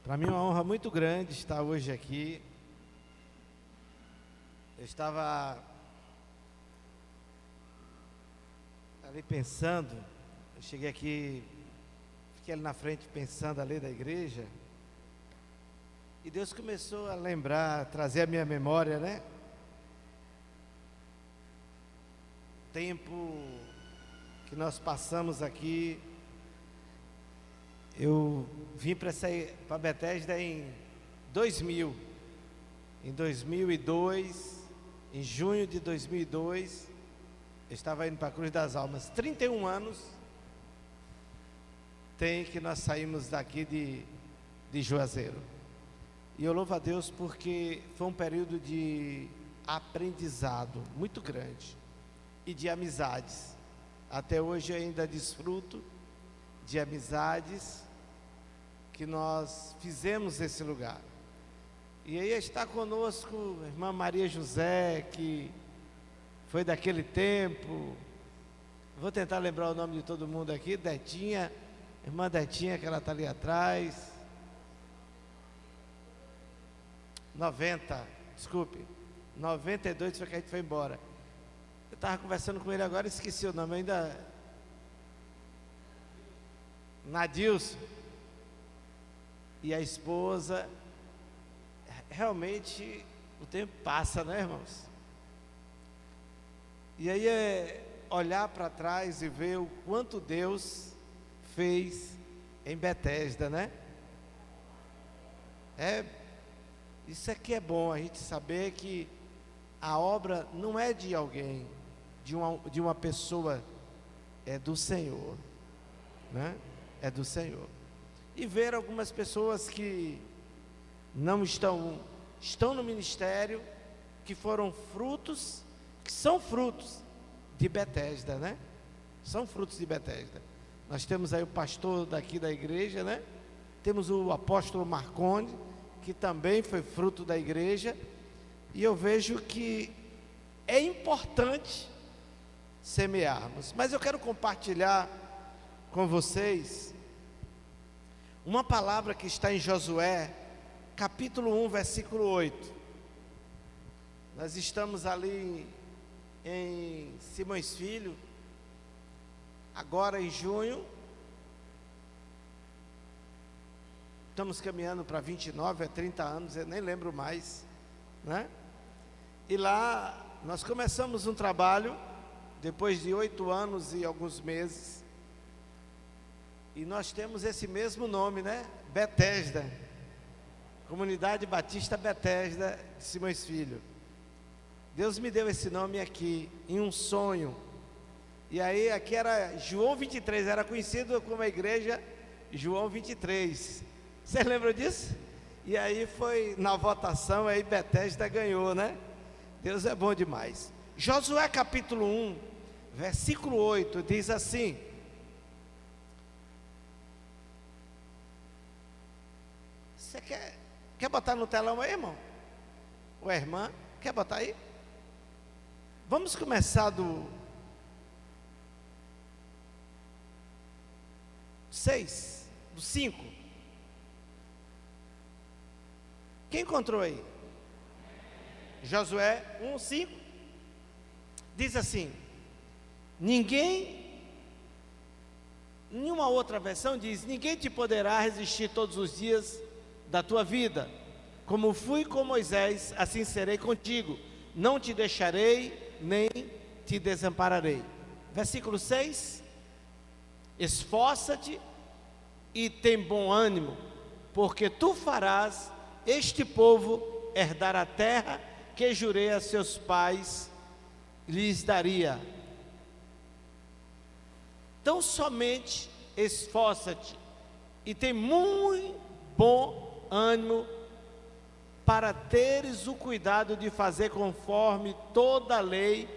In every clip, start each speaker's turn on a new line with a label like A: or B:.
A: Para mim é uma honra muito grande estar hoje aqui. Eu estava ali pensando, eu cheguei aqui, fiquei ali na frente pensando ali da igreja, e Deus começou a lembrar, trazer a minha memória, né? Tempo que nós passamos aqui. Eu vim para Bethesda em 2000. Em 2002, em junho de 2002, eu estava indo para a Cruz das Almas. 31 anos tem que nós saímos daqui de Juazeiro. E eu louvo a Deus porque foi um período de aprendizado muito grande e de amizades. Até hoje eu ainda desfruto de amizades que nós fizemos nesse lugar. E aí está conosco a irmã Maria José, que foi daquele tempo. Vou tentar lembrar o nome de todo mundo aqui. Detinha, irmã Detinha, que ela está ali atrás. 92 foi que a gente foi embora. Eu estava conversando com ele agora, esqueci o nome ainda. Nadilson. E a esposa. Realmente o tempo passa, né, irmãos? E aí é olhar para trás e ver o quanto Deus fez em Bethesda, né? Isso aqui é bom, a gente saber que a obra não é de alguém, de uma pessoa, é do Senhor, né? É do Senhor. E ver algumas pessoas que não estão no ministério, que foram frutos, que são frutos de Bethesda, né? São frutos de Bethesda. Nós temos aí o pastor daqui da igreja, né? Temos o apóstolo Marconde, que também foi fruto da igreja. E eu vejo que é importante semearmos. Mas eu quero compartilhar com vocês uma palavra que está em Josué, capítulo 1, versículo 8. Nós estamos ali em Simões Filho, agora em junho. Estamos caminhando para 29, 30 anos, eu nem lembro mais, né? E lá nós começamos um trabalho, depois de 8 anos e alguns meses. E nós temos esse mesmo nome, né? Bethesda. Comunidade Batista Bethesda de Simões Filho. Deus me deu esse nome aqui, em um sonho. E aí aqui era João 23, era conhecido como a igreja João 23. Vocês lembram disso? E aí foi na votação, aí Bethesda ganhou, né? Deus é bom demais. Josué capítulo 1, versículo 8, diz assim: você quer botar no telão aí, irmão? Ou a irmã, quer botar aí? Vamos começar do 6, do 5. Quem encontrou aí? Josué 1, 5. Diz assim: nenhuma outra versão diz: ninguém te poderá resistir todos os dias da tua vida. Como fui com Moisés, assim serei contigo. Não te deixarei, nem te desampararei. Versículo 6. Esforça-te e tem bom ânimo, porque tu farás este povo herdar a terra que jurei a seus pais lhes daria. Então somente esforça-te e tem muito bom ânimo, para teres o cuidado de fazer conforme toda a lei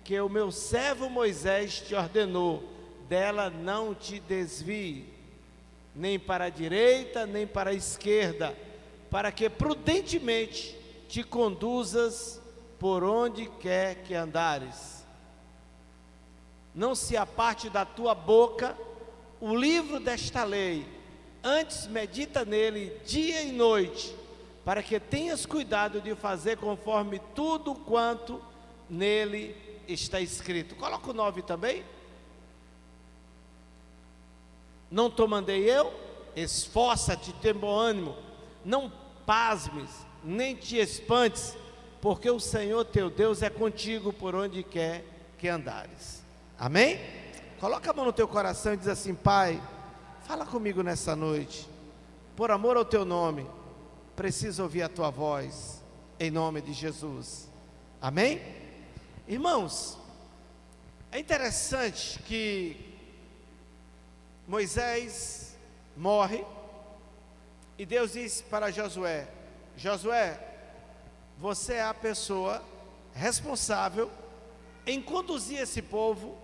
A: que o meu servo Moisés te ordenou. Dela não te desvie, nem para a direita, nem para a esquerda, para que prudentemente te conduzas por onde quer que andares. Não se aparte da tua boca o livro desta lei, antes medita nele dia e noite, para que tenhas cuidado de fazer conforme tudo quanto nele está escrito. Coloca o 9 também. Não te mandei eu? Esforça-te, tem bom ânimo, não pasmes, nem te espantes, porque o Senhor teu Deus é contigo por onde quer que andares. Amém? Coloca a mão no teu coração e diz assim: Pai, fala comigo nessa noite, por amor ao teu nome, preciso ouvir a tua voz, em nome de Jesus. Amém? Irmãos, é interessante que Moisés morre e Deus diz para Josué: Josué, você é a pessoa responsável em conduzir esse povo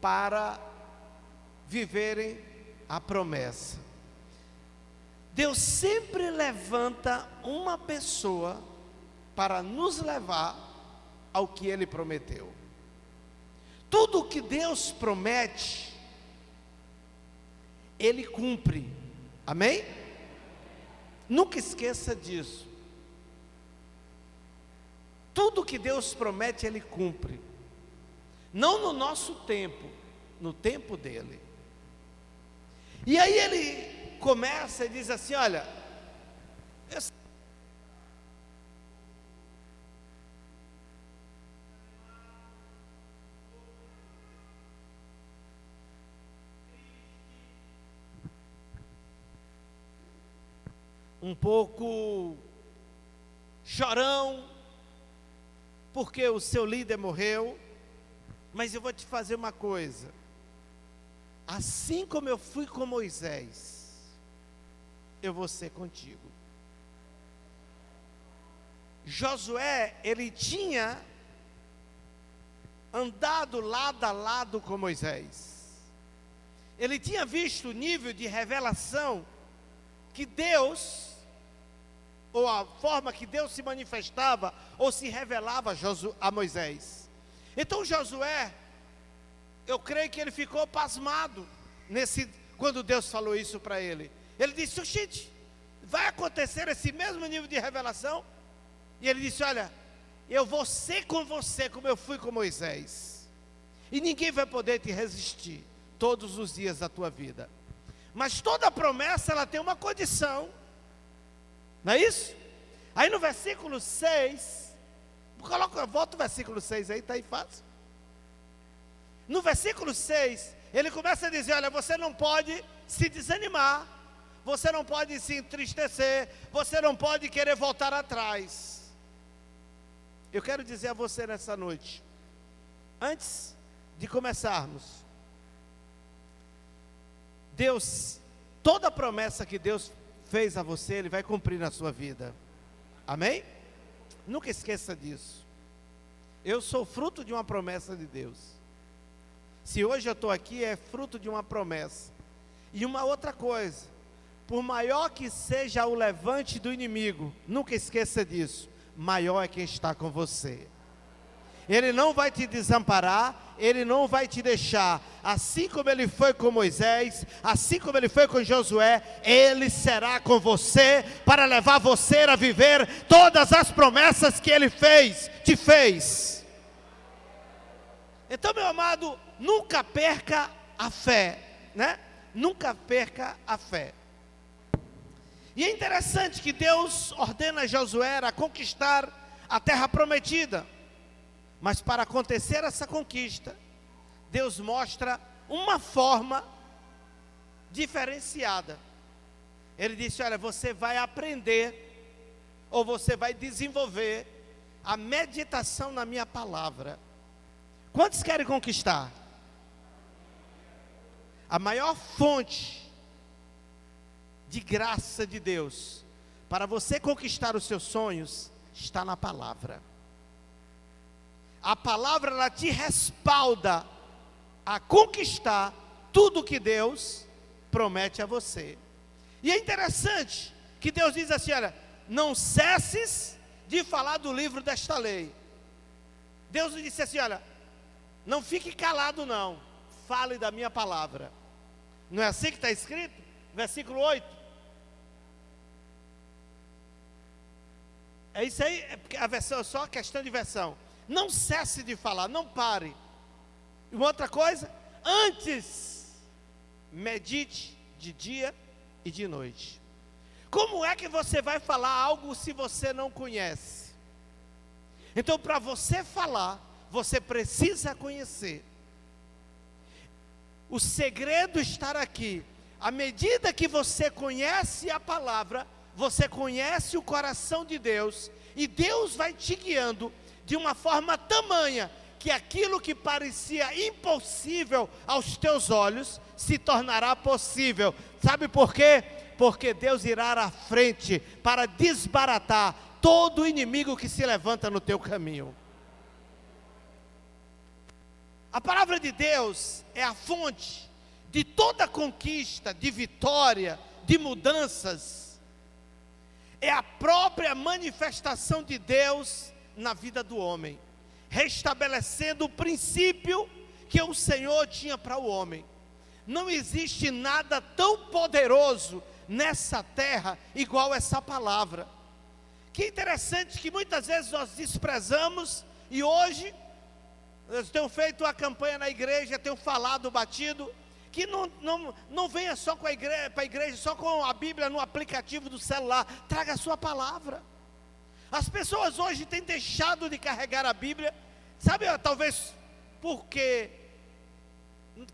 A: para viverem a promessa. Deus sempre levanta uma pessoa para nos levar ao que Ele prometeu. Tudo o que Deus promete, Ele cumpre. Amém? Nunca esqueça disso. Tudo que Deus promete, Ele cumpre. Não no nosso tempo, no tempo dEle. E aí Ele começa e diz assim: olha, um pouco chorão, porque o seu líder morreu, mas eu vou te fazer uma coisa: assim como eu fui com Moisés, eu vou ser contigo. Josué, ele tinha andado lado a lado com Moisés, ele tinha visto o nível de revelação que Deus, ou a forma que Deus se manifestava ou se revelava a Moisés. Então Josué, eu creio que ele ficou pasmado quando Deus falou isso para ele. Ele disse: gente, vai acontecer esse mesmo nível de revelação? E ele disse: olha, eu vou ser com você como eu fui com Moisés, e ninguém vai poder te resistir todos os dias da tua vida. Mas toda promessa, ela tem uma condição, não é isso? Aí no versículo 6, volta o versículo 6 aí, está aí fácil. No versículo 6, ele começa a dizer: olha, você não pode se desanimar, você não pode se entristecer, você não pode querer voltar atrás. Eu quero dizer a você nessa noite, antes de começarmos, Deus, toda promessa que Deus fez a você, Ele vai cumprir na sua vida. Amém? Nunca esqueça disso. Eu sou fruto de uma promessa de Deus. Se hoje eu estou aqui, é fruto de uma promessa. E uma outra coisa, por maior que seja o levante do inimigo, nunca esqueça disso, maior é quem está com você. Ele não vai te desamparar, Ele não vai te deixar. Assim como Ele foi com Moisés, assim como Ele foi com Josué, Ele será com você, para levar você a viver todas as promessas que Ele te fez. Então, meu amado, nunca perca a fé, né? Nunca perca a fé. E é interessante que Deus ordena a Josué a conquistar a terra prometida. Mas para acontecer essa conquista, Deus mostra uma forma diferenciada. Ele disse: olha, você vai aprender, ou você vai desenvolver a meditação na minha palavra. Quantos querem conquistar? A maior fonte de graça de Deus para você conquistar os seus sonhos está na palavra. A palavra, ela te respalda a conquistar tudo que Deus promete a você. E é interessante que Deus diz assim: olha, não cesses de falar do livro desta lei. Deus disse assim: olha, não fique calado não, fale da minha palavra. Não é assim que está escrito? versículo 8. É isso aí, é porque a versão é só questão de versão. Não cesse de falar, não pare. E uma outra coisa, antes, medite de dia e de noite. Como é que você vai falar algo se você não conhece? Então, para você falar, você precisa conhecer. O segredo está aqui. À medida que você conhece a palavra, você conhece o coração de Deus, e Deus vai te guiando de uma forma tamanha, que aquilo que parecia impossível aos teus olhos, se tornará possível. Sabe por quê? Porque Deus irá à frente, para desbaratar todo inimigo que se levanta no teu caminho. A palavra de Deus é a fonte de toda conquista, de vitória, de mudanças. É a própria manifestação de Deus na vida do homem, restabelecendo o princípio que o Senhor tinha para o homem. Não existe nada tão poderoso nessa terra igual essa palavra. Que interessante que muitas vezes nós desprezamos, e hoje eu tenho feito a campanha na igreja, tenho falado, batido, que não venha só para a igreja, só com a Bíblia no aplicativo do celular. Traga a sua palavra. As pessoas hoje têm deixado de carregar a Bíblia, sabe, talvez porque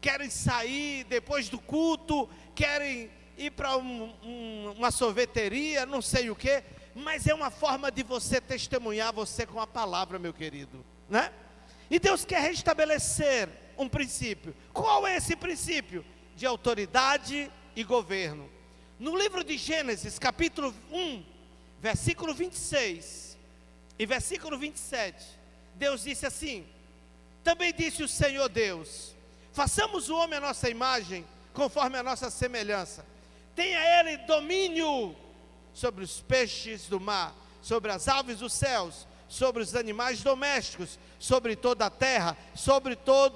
A: querem sair depois do culto, querem ir para uma sorveteria, não sei o que, mas é uma forma de você testemunhar você com a palavra, meu querido, né? E Deus quer restabelecer um princípio. Qual é esse princípio? De autoridade e governo. No livro de Gênesis, capítulo 1, versículo 26 e versículo 27, Deus disse assim: também disse o Senhor Deus: façamos o homem à nossa imagem, conforme a nossa semelhança. Tenha ele domínio sobre os peixes do mar, sobre as aves dos céus, sobre os animais domésticos, sobre toda a terra, sobre toda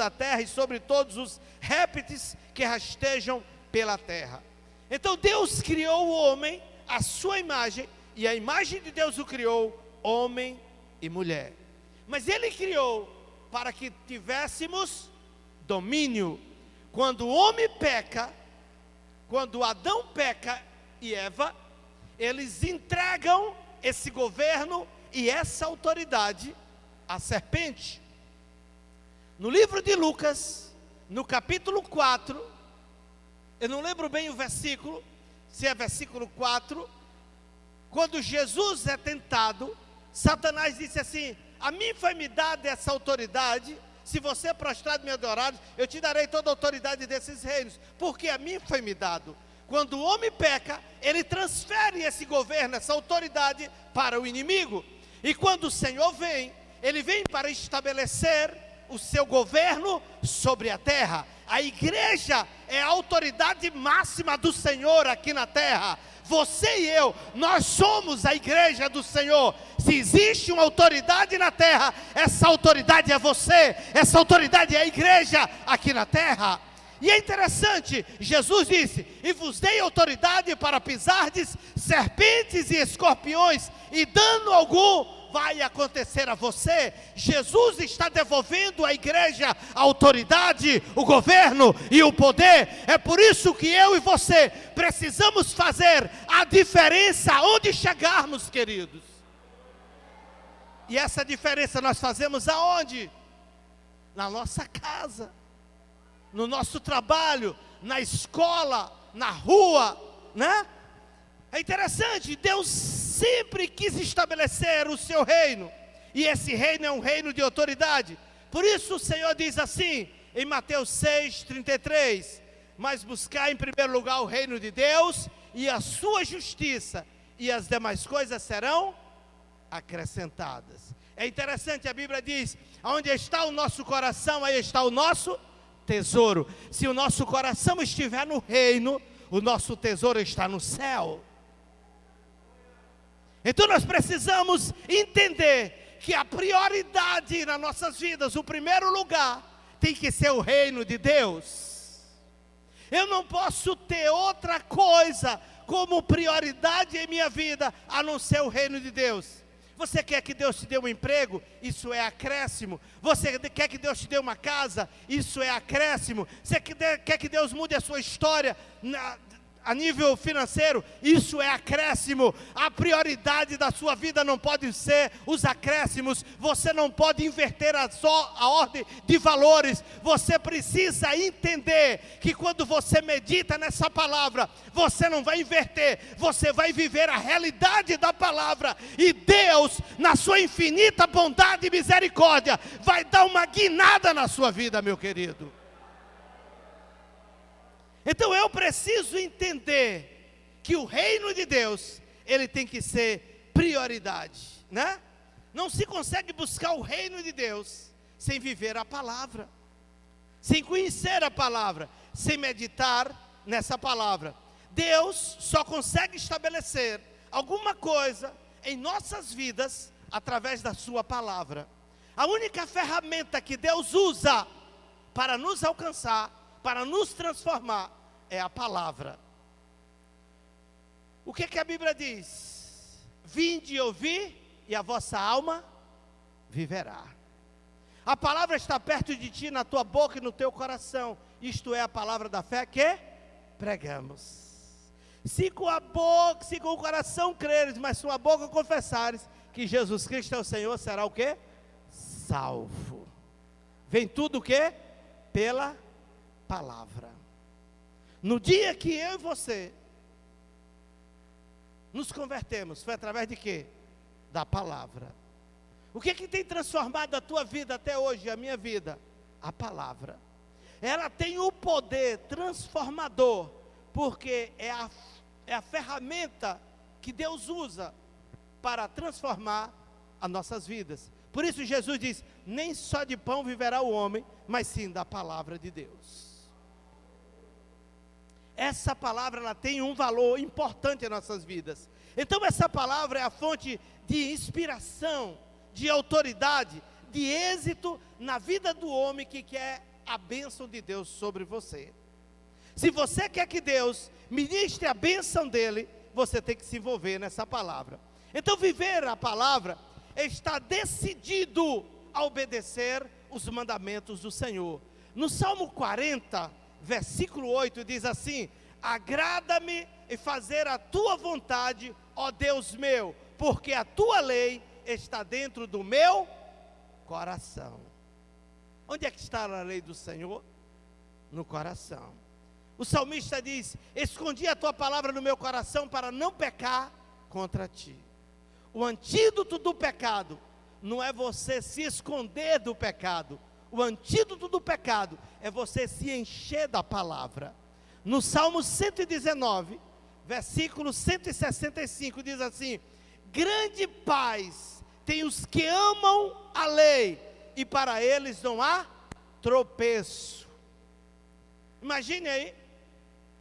A: a terra e sobre todos os répteis que rastejam pela terra. Então Deus criou o homem à sua imagem, e a imagem de Deus o criou, homem e mulher. Mas Ele criou para que tivéssemos domínio. Quando o homem peca, quando Adão peca e Eva, eles entregam esse governo e essa autoridade à serpente. No livro de Lucas, no capítulo 4, eu não lembro bem o versículo, se é versículo 4, quando Jesus é tentado, Satanás disse assim: a mim foi me dada essa autoridade, se você prostrado me adorar, eu te darei toda a autoridade desses reinos, porque a mim foi me dado. Quando o homem peca, ele transfere esse governo, essa autoridade para o inimigo. E quando o Senhor vem, Ele vem para estabelecer o seu governo sobre a terra. A igreja é a autoridade máxima do Senhor aqui na terra. Você e eu, nós somos a igreja do Senhor. Se existe uma autoridade na terra, essa autoridade é você, essa autoridade é a igreja aqui na terra. E é interessante, Jesus disse: e vos dei autoridade para pisardes serpentes e escorpiões, e dano algum vai acontecer a você. Jesus está devolvendo à igreja a autoridade, o governo e o poder. É por isso que eu e você precisamos fazer a diferença onde chegarmos, queridos. E essa diferença nós fazemos aonde? Na nossa casa, no nosso trabalho, na escola, na rua, né? É interessante, Deus sempre quis estabelecer o seu reino, e esse reino é um reino de autoridade. Por isso o Senhor diz assim, em Mateus 6:33, mas buscar em primeiro lugar o reino de Deus e a sua justiça, e as demais coisas serão acrescentadas. É interessante, a Bíblia diz: onde está o nosso coração, aí está o nosso tesouro. Se o nosso coração estiver no reino, o nosso tesouro está no céu. Então nós precisamos entender que a prioridade nas nossas vidas, o primeiro lugar, tem que ser o reino de Deus. Eu não posso ter outra coisa como prioridade em minha vida, a não ser o reino de Deus. Você quer que Deus te dê um emprego? Isso é acréscimo. Você quer que Deus te dê uma casa? Isso é acréscimo. Você quer que Deus mude a sua história a nível financeiro? Isso é acréscimo. A prioridade da sua vida não pode ser os acréscimos. Você não pode inverter a ordem de valores. Você precisa entender que quando você medita nessa palavra, você não vai inverter, você vai viver a realidade da palavra. E Deus, na sua infinita bondade e misericórdia, vai dar uma guinada na sua vida, meu querido. Então eu preciso entender que o reino de Deus, ele tem que ser prioridade, né? Não se consegue buscar o reino de Deus sem viver a palavra, sem conhecer a palavra, sem meditar nessa palavra. Deus só consegue estabelecer alguma coisa em nossas vidas através da sua palavra. A única ferramenta que Deus usa para nos alcançar, para nos transformar, é a palavra. O que a Bíblia diz? Vinde e ouvi, e a vossa alma viverá. A palavra está perto de ti, na tua boca e no teu coração. Isto é a palavra da fé que pregamos. Se com o coração creres, mas com a boca confessares que Jesus Cristo é o Senhor, será o quê? Salvo. Vem tudo o quê? Pela palavra. No dia que eu e você nos convertemos, foi através de quê? Da palavra. O que tem transformado a tua vida até hoje, a minha vida? A palavra. Ela tem o poder transformador, porque é a ferramenta que Deus usa para transformar as nossas vidas. Por isso Jesus diz, nem só de pão viverá o homem, mas sim da palavra de Deus. Essa palavra, ela tem um valor importante em nossas vidas. Então essa palavra é a fonte de inspiração, de autoridade, de êxito na vida do homem que quer a bênção de Deus sobre você. Se você quer que Deus ministre a bênção dele, você tem que se envolver nessa palavra. Então viver a palavra está decidido a obedecer os mandamentos do Senhor. No Salmo 40, versículo 8 diz assim: agrada-me em fazer a tua vontade, ó Deus meu, porque a tua lei está dentro do meu coração. Onde é que está a lei do Senhor? No coração. O salmista diz: escondi a tua palavra no meu coração para não pecar contra ti. O antídoto do pecado não é você se esconder do pecado. O antídoto do pecado é você se encher da palavra. No Salmo 119, versículo 165, diz assim: grande paz tem os que amam a lei, e para eles não há tropeço. Imagine aí,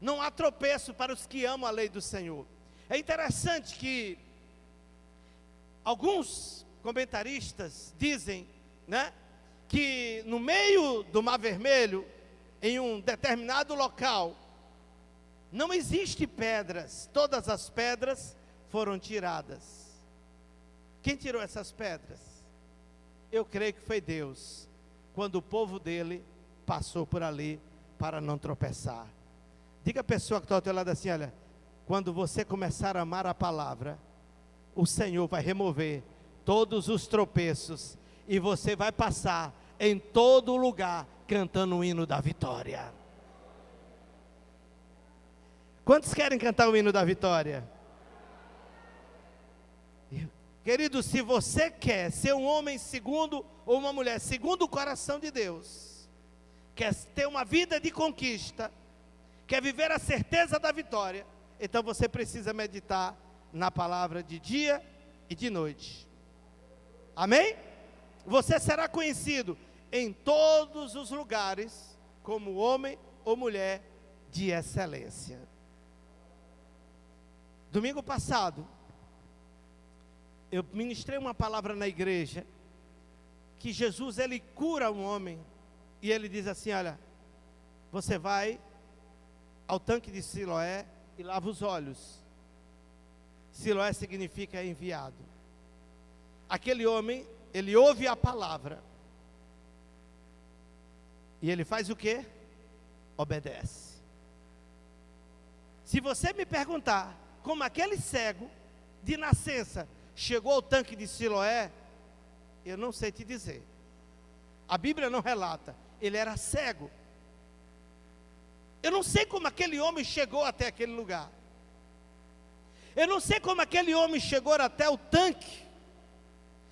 A: não há tropeço para os que amam a lei do Senhor. É interessante que alguns comentaristas dizem, né, que no meio do Mar Vermelho, em um determinado local, não existe pedras, todas as pedras foram tiradas. Quem tirou essas pedras? Eu creio que foi Deus, quando o povo dele passou por ali para não tropeçar. Diga a pessoa que está ao teu lado assim: olha, quando você começar a amar a palavra, o Senhor vai remover todos os tropeços, e você vai passar em todo lugar cantando o hino da vitória. Quantos querem cantar o hino da vitória? Querido, se você quer ser um homem segundo, ou uma mulher segundo o coração de Deus, quer ter uma vida de conquista, quer viver a certeza da vitória, então você precisa meditar na palavra de dia e de noite. Amém? Você será conhecido em todos os lugares como homem ou mulher de excelência. Domingo passado, eu ministrei uma palavra na igreja, que Jesus, ele cura um homem, e ele diz assim: olha, você vai ao tanque de Siloé e lava os olhos. Siloé significa enviado. Aquele homem, ele ouve a palavra. E ele faz o quê? Obedece. Se você me perguntar como aquele cego de nascença chegou ao tanque de Siloé, eu não sei te dizer. A Bíblia não relata. Ele era cego. Eu não sei como aquele homem chegou até aquele lugar. Eu não sei como aquele homem chegou até o tanque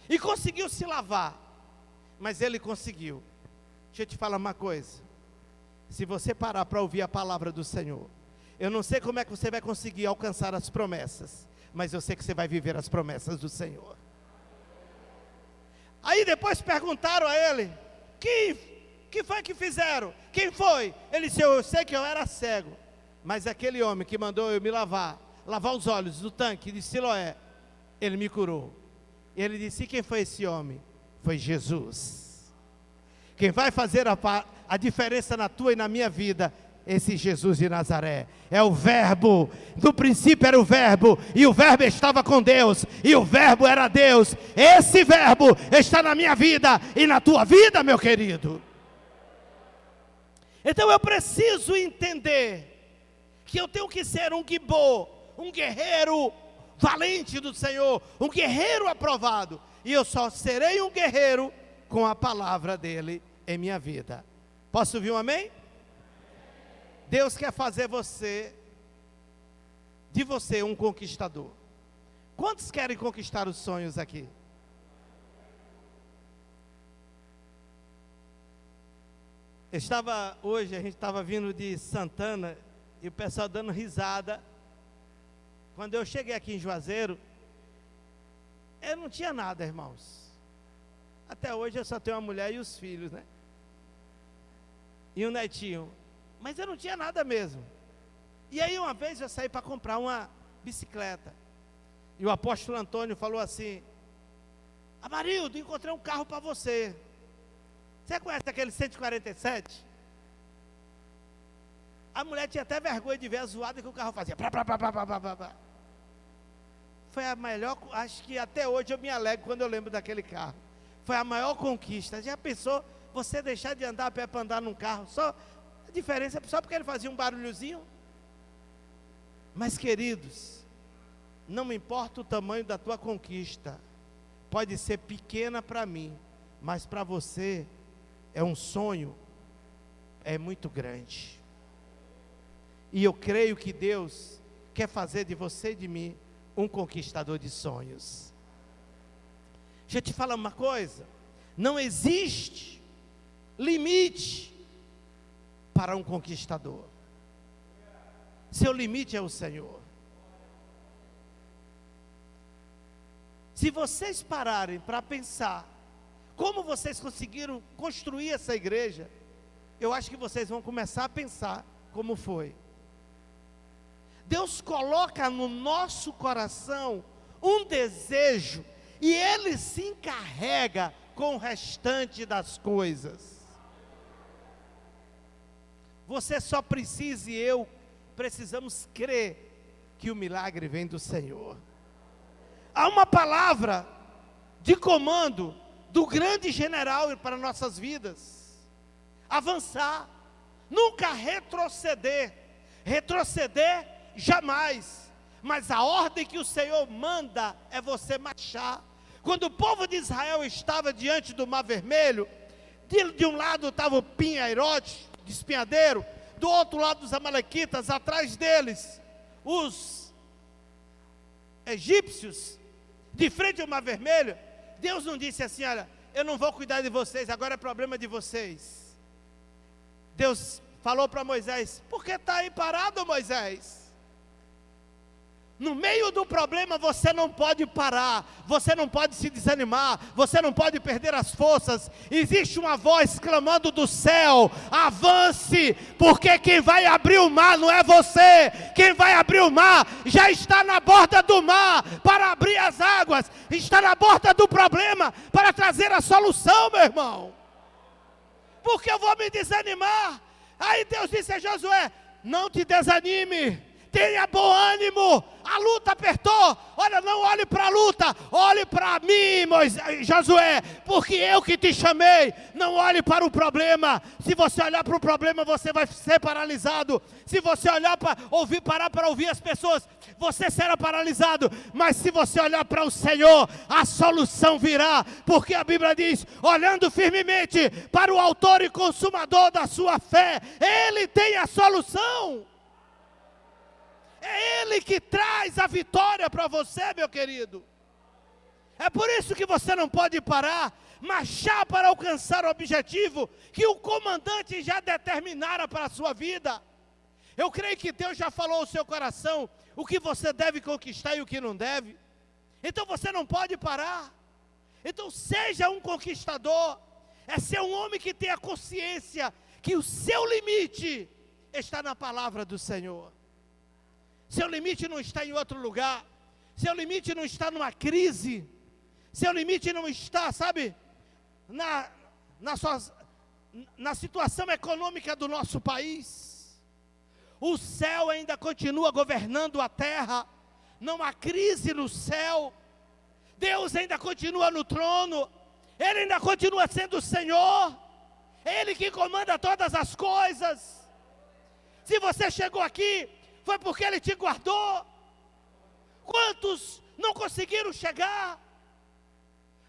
A: e conseguiu se lavar. Mas ele conseguiu. Deixa eu te falar uma coisa. Se você parar para ouvir a palavra do Senhor, eu não sei como é que você vai conseguir alcançar as promessas, mas eu sei que você vai viver as promessas do Senhor. Aí depois perguntaram a ele: que foi que fizeram? Quem foi? Ele disse: eu sei que eu era cego, mas aquele homem que mandou eu me lavar os olhos do tanque de Siloé, ele me curou. Ele disse: e quem foi esse homem? Foi Jesus. Quem vai fazer a diferença na tua e na minha vida, esse Jesus de Nazaré, é o Verbo. No princípio era o Verbo, e o Verbo estava com Deus, e o Verbo era Deus. Esse Verbo está na minha vida e na tua vida, meu querido. Então eu preciso entender que eu tenho que ser um gibô, um guerreiro valente do Senhor, um guerreiro aprovado, e eu só serei um guerreiro com a palavra dele em minha vida. Posso ouvir um amém? Deus quer fazer de você um conquistador. Quantos querem conquistar os sonhos aqui? Hoje a gente estava vindo de Santana e o pessoal dando risada. Quando eu cheguei aqui em Juazeiro, eu não tinha nada, irmãos. Até hoje eu só tenho uma mulher e os filhos, né? E um netinho. Mas eu não tinha nada mesmo. E aí uma vez eu saí para comprar uma bicicleta. E o apóstolo Antônio falou assim: Amarildo, encontrei um carro para você. Você conhece aquele 147? A mulher tinha até vergonha de ver a zoada que o carro fazia. Foi a melhor, acho que até hoje eu me alegro quando eu lembro daquele carro. Foi a maior conquista. Já pensou você deixar de andar a pé para andar num carro? Só a diferença é só porque ele fazia um barulhozinho. Mas queridos, não me importa o tamanho da tua conquista. Pode ser pequena para mim, mas para você é um sonho, é muito grande. E eu creio que Deus quer fazer de você e de mim um conquistador de sonhos. Deixa eu te falar uma coisa: não existe limite para um conquistador. Seu limite é o Senhor. Se vocês pararem para pensar como vocês conseguiram construir essa igreja, eu acho que vocês vão começar a pensar como foi. Deus coloca no nosso coração um desejo e Ele se encarrega com o restante das coisas. Você só precisa e eu precisamos crer que o milagre vem do Senhor. Há uma palavra de comando do grande general para nossas vidas: avançar, nunca retroceder. Retroceder jamais, mas a ordem que o Senhor manda é você marchar. Quando o povo de Israel estava diante do Mar Vermelho, de um lado estava o Pinheirote, espinhadeiro, do outro lado os amalequitas, atrás deles os egípcios, de frente ao Mar Vermelho. Deus não disse assim: olha, eu não vou cuidar de vocês, agora é problema de vocês. Deus falou para Moisés: por que está aí parado, Moisés? No meio do problema você não pode parar, você não pode se desanimar, você não pode perder as forças. Existe uma voz clamando do céu: avance, porque quem vai abrir o mar não é você. Quem vai abrir o mar já está na borda do mar para abrir as águas, está na borda do problema para trazer a solução, meu irmão. Porque eu vou me desanimar? Aí Deus disse a Josué: não te desanime. Tenha bom ânimo, a luta apertou, olha, não olhe para a luta, olhe para mim, Josué, porque eu que te chamei. Não olhe para o problema. Se você olhar para o problema, você vai ser paralisado. Se você olhar parar para ouvir as pessoas, você será paralisado. Mas se você olhar para o Senhor, a solução virá, porque a Bíblia diz, olhando firmemente para o autor e consumador da sua fé, Ele tem a solução. É Ele que traz a vitória para você, meu querido. É por isso que você não pode parar, marchar para alcançar o objetivo que o comandante já determinara para a sua vida. Eu creio que Deus já falou ao seu coração o que você deve conquistar e o que não deve. Então você não pode parar. Então seja um conquistador. É ser um homem que tenha consciência que o seu limite está na palavra do Senhor. Seu limite não está em outro lugar. Seu limite não está numa crise. Seu limite não está, sabe, na situação econômica do nosso país. O céu ainda continua governando a terra. Não há crise no céu. Deus ainda continua no trono. Ele ainda continua sendo o Senhor. Ele que comanda todas as coisas. Se você chegou aqui, foi porque Ele te guardou. Quantos não conseguiram chegar?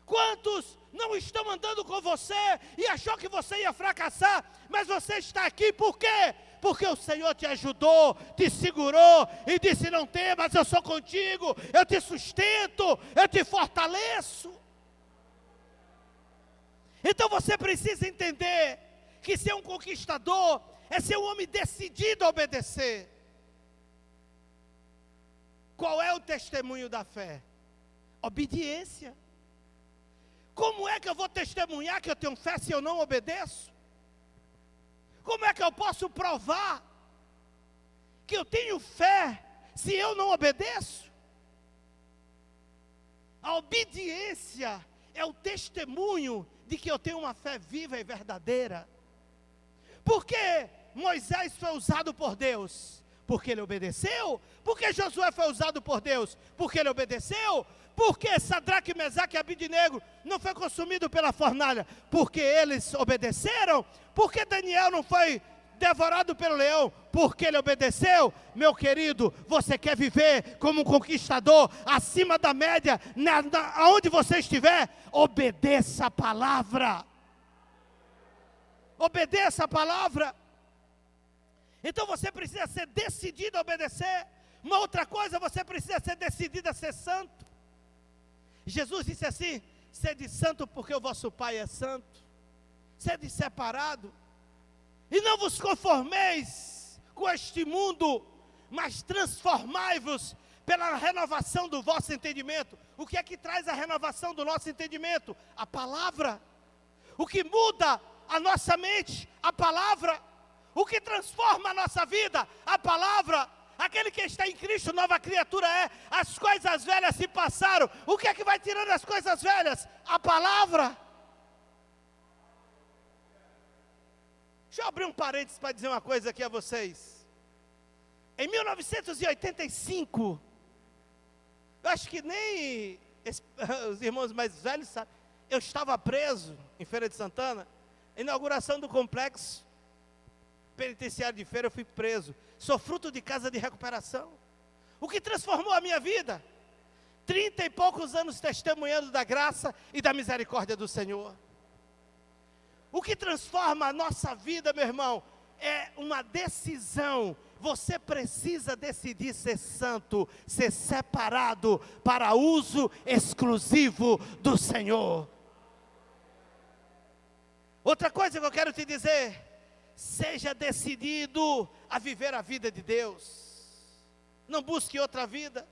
A: Quantos não estão andando com você e achou que você ia fracassar, mas você está aqui, por quê? Porque o Senhor te ajudou, te segurou e disse, não temas, eu sou contigo, eu te sustento, eu te fortaleço. Então você precisa entender que ser um conquistador é ser um homem decidido a obedecer. Qual é o testemunho da fé? Obediência. Como é que eu vou testemunhar que eu tenho fé se eu não obedeço? Como é que eu posso provar que eu tenho fé se eu não obedeço? A obediência é o testemunho de que eu tenho uma fé viva e verdadeira. Por que Moisés foi usado por Deus? Porque ele obedeceu. Porque Josué foi usado por Deus? Porque ele obedeceu. Porque Sadraque, Mesaque e Abidnego não foi consumido pela fornalha? Porque eles obedeceram. Porque Daniel não foi devorado pelo leão? Porque ele obedeceu. Meu querido, você quer viver como um conquistador acima da média, aonde você estiver? Obedeça a palavra. Obedeça a palavra. Então você precisa ser decidido a obedecer. Uma outra coisa, você precisa ser decidido a ser santo. Jesus disse assim, sede santo porque o vosso Pai é santo. Sede separado. E não vos conformeis com este mundo, mas transformai-vos pela renovação do vosso entendimento. O que é que traz a renovação do nosso entendimento? A palavra. O que muda a nossa mente? A palavra. O que transforma a nossa vida? A palavra. Aquele que está em Cristo, nova criatura é. As coisas velhas se passaram. O que é que vai tirando as coisas velhas? A palavra. Deixa eu abrir um parênteses para dizer uma coisa aqui a vocês. Em 1985, eu acho que nem os irmãos mais velhos sabem, eu estava preso em Feira de Santana, inauguração do complexo penitenciário de Feira, eu fui preso. Sou fruto de casa de recuperação. O que transformou a minha vida? 30 e poucos anos testemunhando da graça e da misericórdia do Senhor. O que transforma a nossa vida, meu irmão, é uma decisão. Você precisa decidir ser santo, ser separado para uso exclusivo do Senhor. Outra coisa que eu quero te dizer, seja decidido a viver a vida de Deus. Não busque outra vida,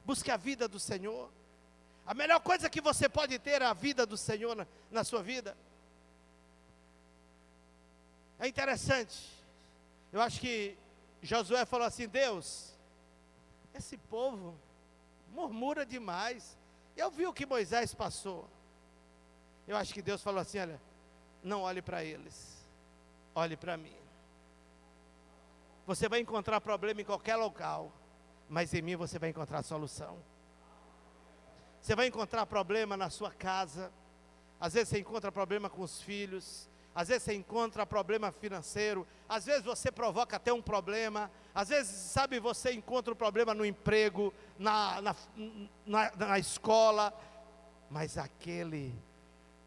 A: busque a vida do Senhor. A melhor coisa que você pode ter é a vida do Senhor na sua vida. É interessante, eu acho que Josué falou assim, Deus, esse povo murmura demais. Eu vi o que Moisés passou. Eu acho que Deus falou assim, olha, não olhe para eles, olhe para mim. Você vai encontrar problema em qualquer local, mas em mim você vai encontrar solução. Você vai encontrar problema na sua casa, às vezes você encontra problema com os filhos, às vezes você encontra problema financeiro, às vezes você provoca até um problema, às vezes, sabe, você encontra um problema no emprego, na escola, mas aquele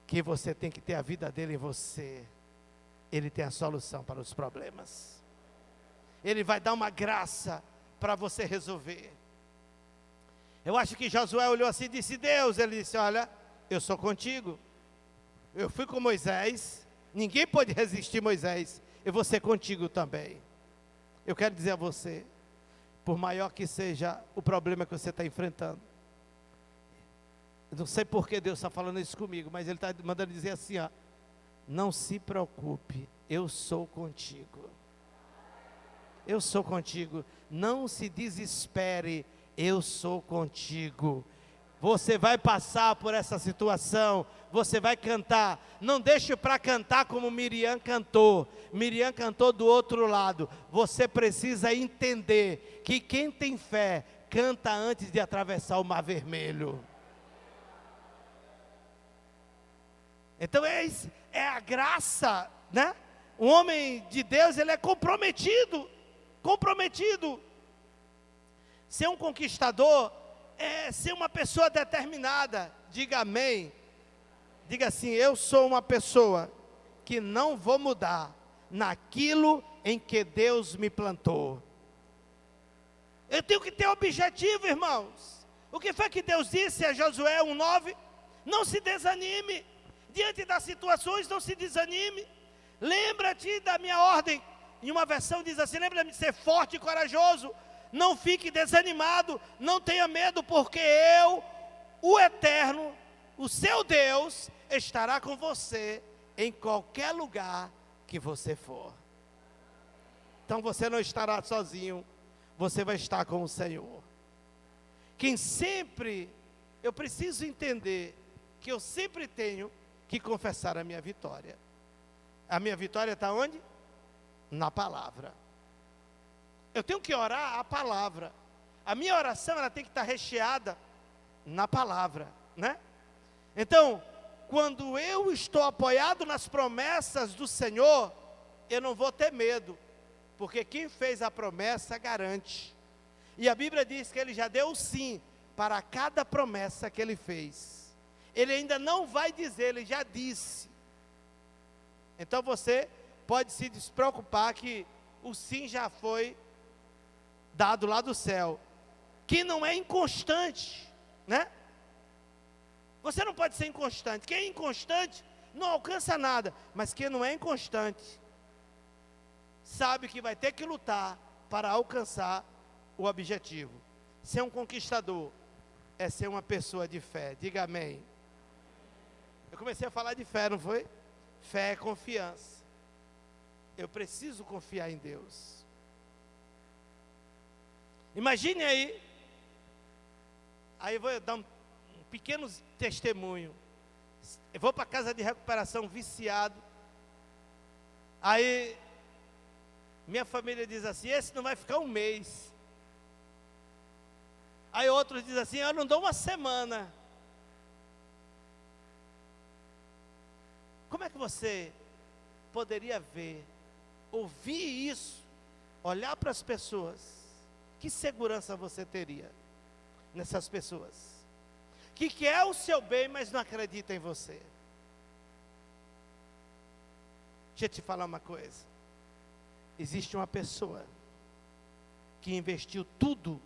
A: que você tem que ter a vida dele em você, ele tem a solução para os problemas. Ele vai dar uma graça para você resolver. Eu acho que Josué olhou assim e disse: Deus, ele disse: olha, eu sou contigo. Eu fui com Moisés, ninguém pode resistir Moisés, eu vou ser contigo também. Eu quero dizer a você, por maior que seja o problema que você está enfrentando, eu não sei por que Deus está falando isso comigo, mas Ele está mandando dizer assim, ó: não se preocupe, eu sou contigo. Eu sou contigo, não se desespere, eu sou contigo. Você vai passar por essa situação, você vai cantar. Não deixe para cantar como Miriam cantou. Miriam cantou do outro lado. Você precisa entender que quem tem fé canta antes de atravessar o Mar Vermelho. Então é a graça, né? O homem de Deus, ele é comprometido. Ser um conquistador é ser uma pessoa determinada. Diga amém. Diga assim: eu sou uma pessoa que não vou mudar naquilo em que Deus me plantou. Eu tenho que ter objetivo, irmãos. O que foi que Deus disse a Josué 1:9? Não se desanime. Diante das situações, não se desanime. Lembra-te da minha ordem. Em uma versão diz assim: lembra-me de ser forte e corajoso. Não fique desanimado, não tenha medo, porque eu, o Eterno, o seu Deus, estará com você em qualquer lugar que você for. Então você não estará sozinho, você vai estar com o Senhor. Eu preciso entender que eu sempre tenho que confessar a minha vitória. A minha vitória está onde? Na palavra. Eu tenho que orar a palavra. A minha oração, ela tem que estar recheada na palavra, né? Então, quando eu estou apoiado nas promessas do Senhor, eu não vou ter medo, porque quem fez a promessa garante. E a Bíblia diz que Ele já deu o sim para cada promessa que Ele fez. Ele ainda não vai dizer, Ele já disse. Então você pode se despreocupar que o sim já foi dado lá do céu, que não é inconstante, né? Você não pode ser inconstante. Quem é inconstante não alcança nada, mas quem não é inconstante sabe que vai ter que lutar para alcançar o objetivo. Ser um conquistador é ser uma pessoa de fé. Diga amém. Eu comecei a falar de fé, não foi? Fé é confiança. Eu preciso confiar em Deus. Imagine aí eu vou dar um pequeno testemunho. Eu vou para a casa de recuperação viciado. Aí minha família diz assim: esse não vai ficar um mês. Aí outros dizem assim: eu não dou uma semana. Como é que você poderia ouvir isso, olhar para as pessoas? Que segurança você teria nessas pessoas que quer o seu bem, mas não acredita em você? Deixa eu te falar uma coisa. Existe uma pessoa que investiu tudo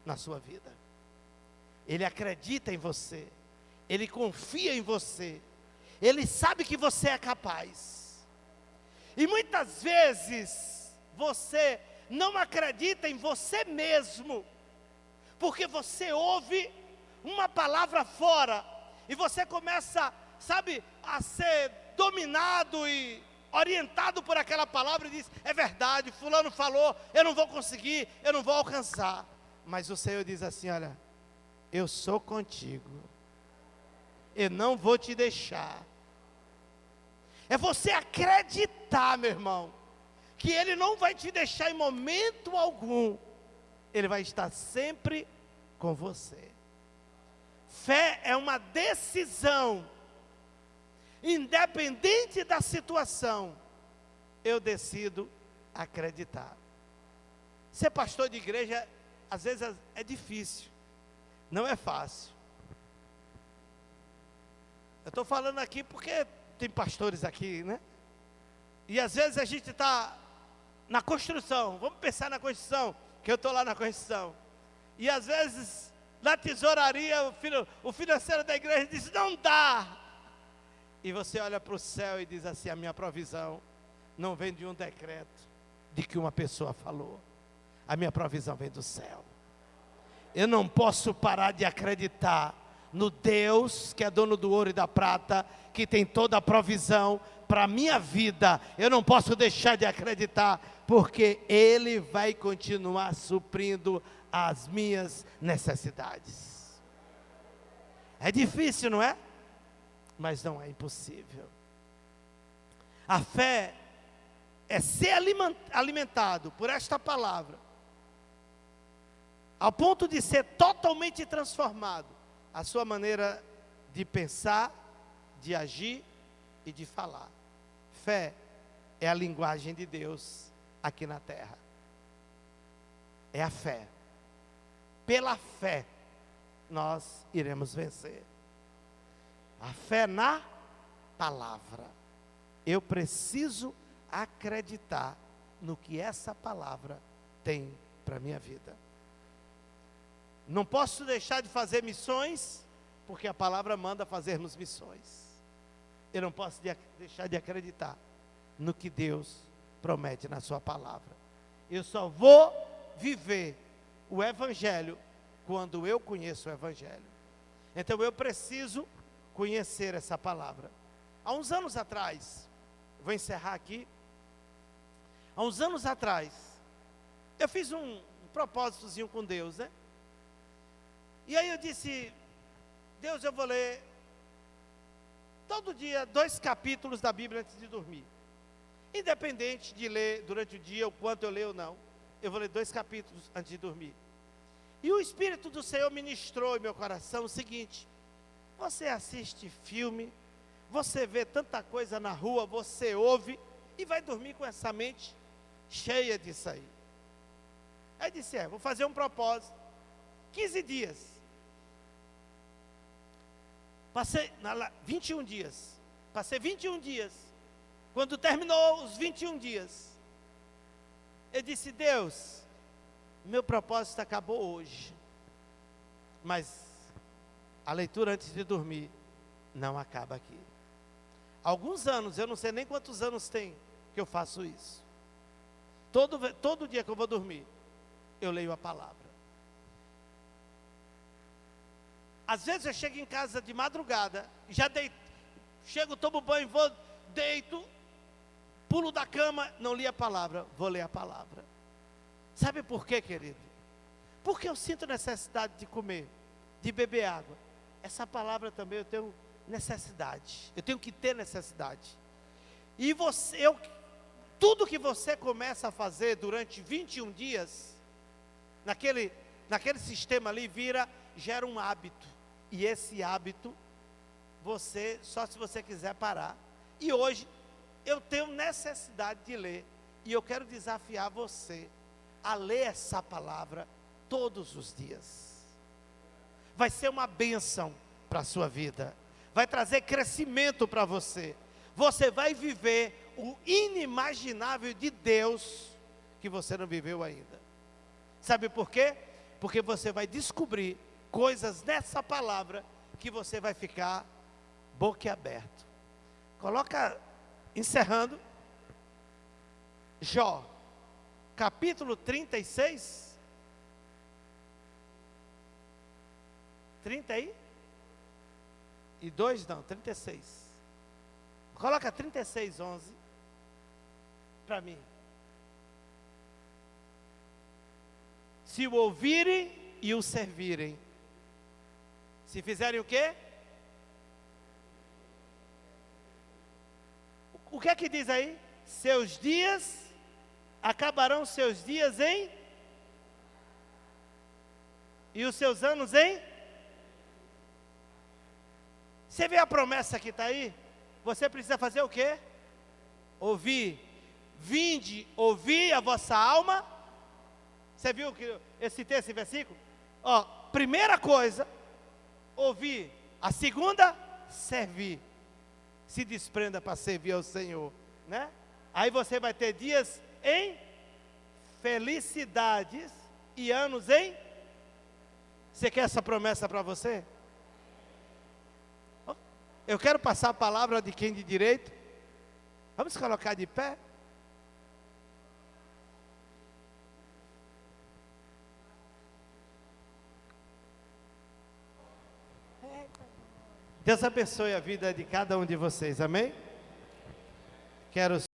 A: na sua vida. Ele acredita em você, ele confia em você, ele sabe que você é capaz. E muitas vezes você não acredita em você mesmo, porque você ouve uma palavra fora, e você começa, sabe, a ser dominado e orientado por aquela palavra, e diz: é verdade, fulano falou, eu não vou conseguir, eu não vou alcançar. Mas o Senhor diz assim: olha, eu sou contigo, eu não vou te deixar. É você acreditar, meu irmão, que Ele não vai te deixar em momento algum, Ele vai estar sempre com você. Fé é uma decisão, independente da situação, eu decido acreditar. Ser pastor de igreja, às vezes é difícil, não é fácil. Eu estou falando aqui porque tem pastores aqui, né? E às vezes a gente está na construção, vamos pensar na construção, que eu estou lá na construção. E às vezes, na tesouraria, o financeiro da igreja diz, não dá. E você olha para o céu e diz assim, a minha provisão não vem de um decreto, de que uma pessoa falou. A minha provisão vem do céu. Eu não posso parar de acreditar no Deus que é dono do ouro e da prata, que tem toda a provisão para a minha vida. Eu não posso deixar de acreditar, porque Ele vai continuar suprindo as minhas necessidades. É difícil, não é? Mas não é impossível. A fé é ser alimentado por esta palavra, ao ponto de ser totalmente transformado a sua maneira de pensar, de agir e de falar. Fé é a linguagem de Deus aqui na terra. É a fé. Pela fé nós iremos vencer. A fé na palavra. Eu preciso acreditar no que essa palavra tem para a minha vida. Não posso deixar de fazer missões, porque a palavra manda fazermos missões. Eu não posso deixar de acreditar no que Deus promete na sua palavra. Eu só vou viver o Evangelho quando eu conheço o Evangelho. Então eu preciso conhecer essa palavra. Há uns anos atrás, vou encerrar aqui. Há uns anos atrás, eu fiz um propósitozinho com Deus, né? E aí eu disse, Deus, eu vou ler todo dia 2 capítulos da Bíblia antes de dormir. Independente de ler durante o dia, o quanto eu leio ou não, eu vou ler 2 capítulos antes de dormir. E o Espírito do Senhor ministrou em meu coração o seguinte: você assiste filme, você vê tanta coisa na rua, você ouve e vai dormir com essa mente cheia disso aí. Aí disse, vou fazer um propósito, 15 dias. Passei 21 dias. Passei 21 dias. Quando terminou os 21 dias, eu disse, Deus, meu propósito acabou hoje. Mas a leitura antes de dormir não acaba aqui. Alguns anos, eu não sei nem quantos anos tem que eu faço isso. Todo dia que eu vou dormir, eu leio a palavra. Às vezes eu chego em casa de madrugada, já deito, chego, tomo banho, vou, deito, pulo da cama, não li a palavra, vou ler a palavra. Sabe por quê, querido? Porque eu sinto necessidade de comer, de beber água. Essa palavra também eu tenho necessidade, eu tenho que ter necessidade. E tudo que você começa a fazer durante 21 dias, naquele sistema ali, gera um hábito. E esse hábito, só se você quiser parar. E hoje, eu tenho necessidade de ler. E eu quero desafiar você a ler essa palavra todos os dias. Vai ser uma bênção para a sua vida. Vai trazer crescimento para você. Você vai viver o inimaginável de Deus que você não viveu ainda. Sabe por quê? Porque você vai descobrir coisas nessa palavra que você vai ficar boquiaberto. Coloca, encerrando, Jó, capítulo 36. 30 aí? E 2 não, 36. Coloca 36, 11 para mim. Se o ouvirem e o servirem, se fizerem o quê? O que é que diz aí? Seus dias
B: acabarão seus dias em, e os seus anos em. Você vê a promessa que está aí? Você precisa fazer o quê? Ouvir. Vinde, ouvi a vossa alma. Você viu que eu citei esse versículo? Ó, primeira coisa, ouvir. A segunda, servir. Se desprenda para servir ao Senhor, né? Aí você vai ter dias em felicidades e anos em. Você quer essa promessa para você? Eu quero passar a palavra de quem de direito. Vamos colocar de pé. Deus abençoe a vida de cada um de vocês, amém? Quero